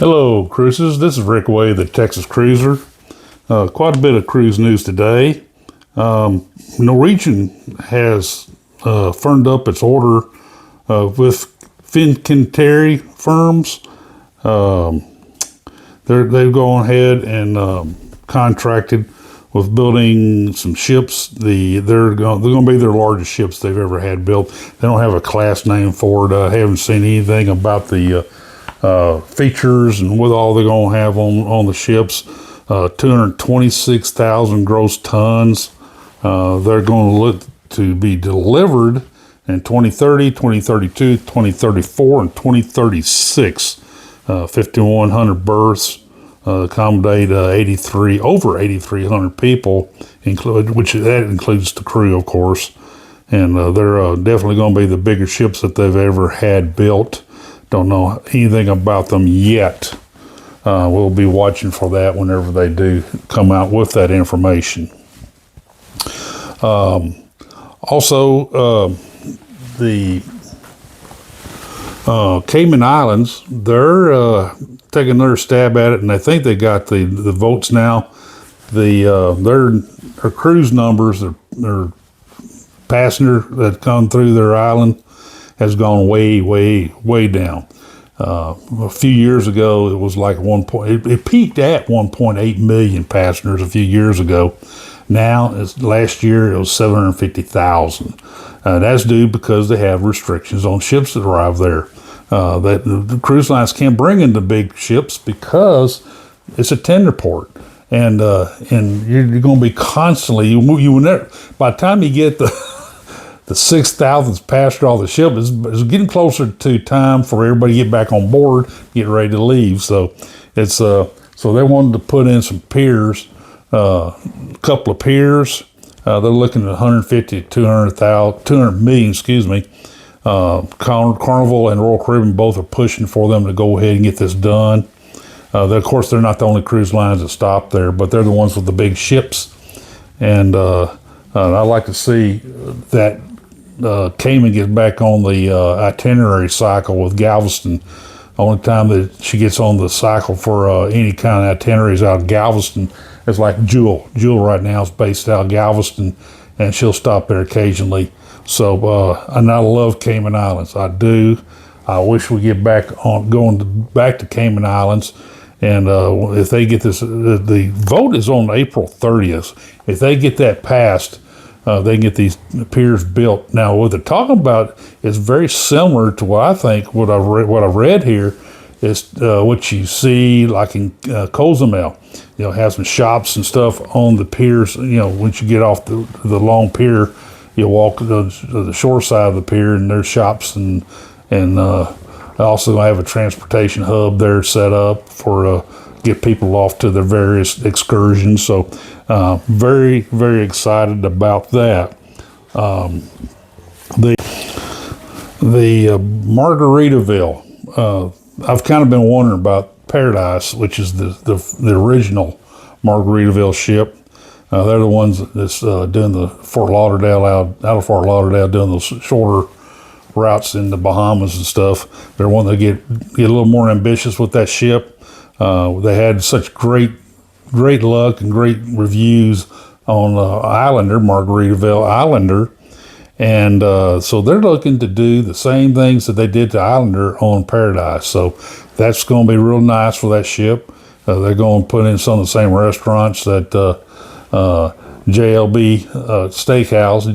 Hello, cruisers. This is Rick Way, the Texas Cruiser. Quite a bit of cruise news today. Norwegian has firmed up its order with Fincantieri firms. They've gone ahead and contracted with building some ships. They're going to be their largest ships they've ever had built. They don't have a class name for it. I haven't seen anything about the features and what all they're going to have on the ships. 226,000 gross tons. They're going to look to be delivered in 2030, 2032, 2034, and 2036. 5,100 berths, accommodate over 8,300 people, which that includes the crew, of course. And they're definitely going to be the bigger ships that they've ever had built. Don't know anything about them yet. We'll be watching for that whenever they do come out with that information. Also, the Cayman Islands, they're taking another stab at it, and I think they got the votes now. Their cruise numbers, their passenger that come through their island has gone way down. A few years ago, it was like it peaked at 1.8 million passengers a few years ago. Now, last year, it was 750,000. That's due because they have restrictions on ships that arrive there. That the cruise lines can't bring in the big ships because it's a tender port, and you're going to be constantly. You will never. By the time you get the 6,000th passenger on the ship, it's getting closer to time for everybody to get back on board, get ready to leave. So it's so they wanted to put in some piers, a couple of piers. They're looking at 150 to 200 million, excuse me. Carnival and Royal Caribbean both are pushing for them to go ahead and get this done. Of course, they're not the only cruise lines that stop there, but they're the ones with the big ships. And I'd like to see that Cayman gets back on the itinerary cycle with Galveston. Only time that she gets on the cycle for any kind of itineraries out of Galveston is like Jewel. Jewel right now is based out of Galveston, and she'll stop there occasionally. So, and I love Cayman Islands. I do. I wish we get back to Cayman Islands. And if they get this, the vote is on April 30th. If they get that passed, they can get these piers built. Now, what they're talking about is very similar to what I think, what I've read here is what you see like in Cozumel. You know, have some shops and stuff on the piers. You know, once you get off the long pier, you walk to the shore side of the pier, and there's shops and also I have a transportation hub there set up for get people off to their various excursions. So very, very excited about that. The Magaritaville, I've kind of been wondering about Paradise, which is the original Magaritaville ship. They're the ones that's doing the Fort Lauderdale out of Fort Lauderdale, doing those shorter routes in the Bahamas and stuff. They're one that get a little more ambitious with that ship. They had such great luck and great reviews on Islander, Magaritaville Islander, and so they're looking to do the same things that they did to Islander on Paradise. So that's going to be real nice for that ship. They're going to put in some of the same restaurants that JLB Steakhouse,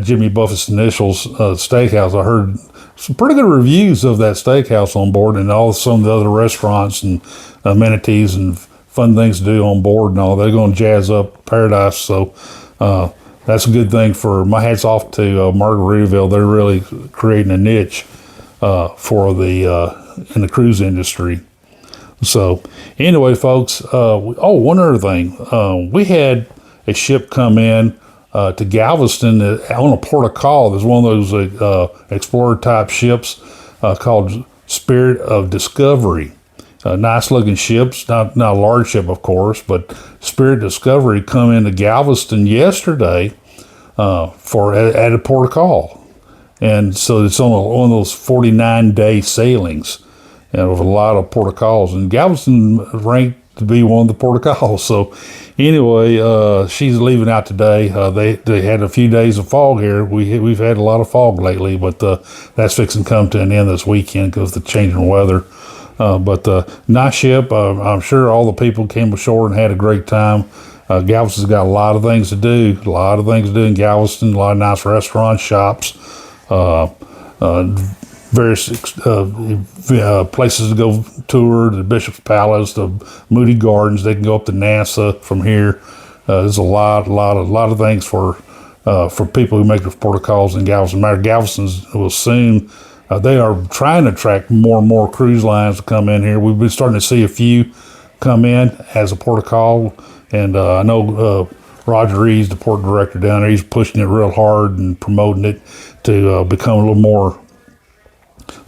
Jimmy Buffett's initials steakhouse. I heard some pretty good reviews of that steakhouse on board, and some of the other restaurants and amenities and fun things to do on board and all. They're going to jazz up Paradise, so that's a good thing. For my hats off to Magaritaville. They're really creating a niche for in the cruise industry. So anyway, folks, one other thing. We had a ship come in to Galveston on a port of call. There's one of those explorer type ships called Spirit of Discovery. Nice looking ships, not a large ship, of course, but Spirit Discovery come into Galveston yesterday at a port of call. And so it's on one of those 49-day sailings. and with a lot of port of calls. And Galveston ranked to be one of the port of calls. So anyway, she's leaving out today. They had a few days of fog here. We've had a lot of fog lately, but that's fixing to come to an end this weekend because of the changing weather. But nice ship. I'm sure all the people came ashore and had a great time. Galveston's got a lot of things to do. In Galveston. A lot of nice restaurants, shops, various places to go tour. The Bishop's Palace, the Moody Gardens. They can go up to NASA from here. There's a lot of things for people who make the port of calls in Galveston. Galveston will soon. They are trying to attract more and more cruise lines to come in here. We've been starting to see a few come in as a port of call, and I know Roger Reed's the port director down there. He's pushing it real hard and promoting it to become a little more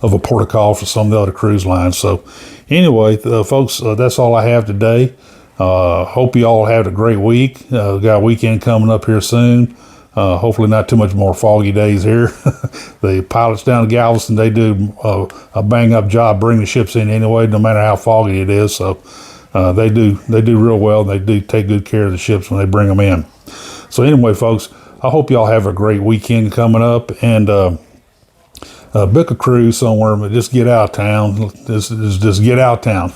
of a port of call for some of the other cruise lines. So anyway, folks, that's all I have today. Hope you all had a great week. We got a weekend coming up here soon. Hopefully not too much more foggy days here. The pilots down in Galveston, they do a bang-up job bringing the ships in anyway, no matter how foggy it is. So they do real well. They do take good care of the ships when they bring them in. So anyway, folks, I hope y'all have a great weekend coming up, and book a cruise somewhere, but just get out of town. Just get out of town.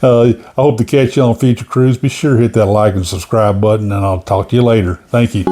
I hope to catch you on a future cruise. Be sure to hit that like and subscribe button, and I'll talk to you later. Thank you.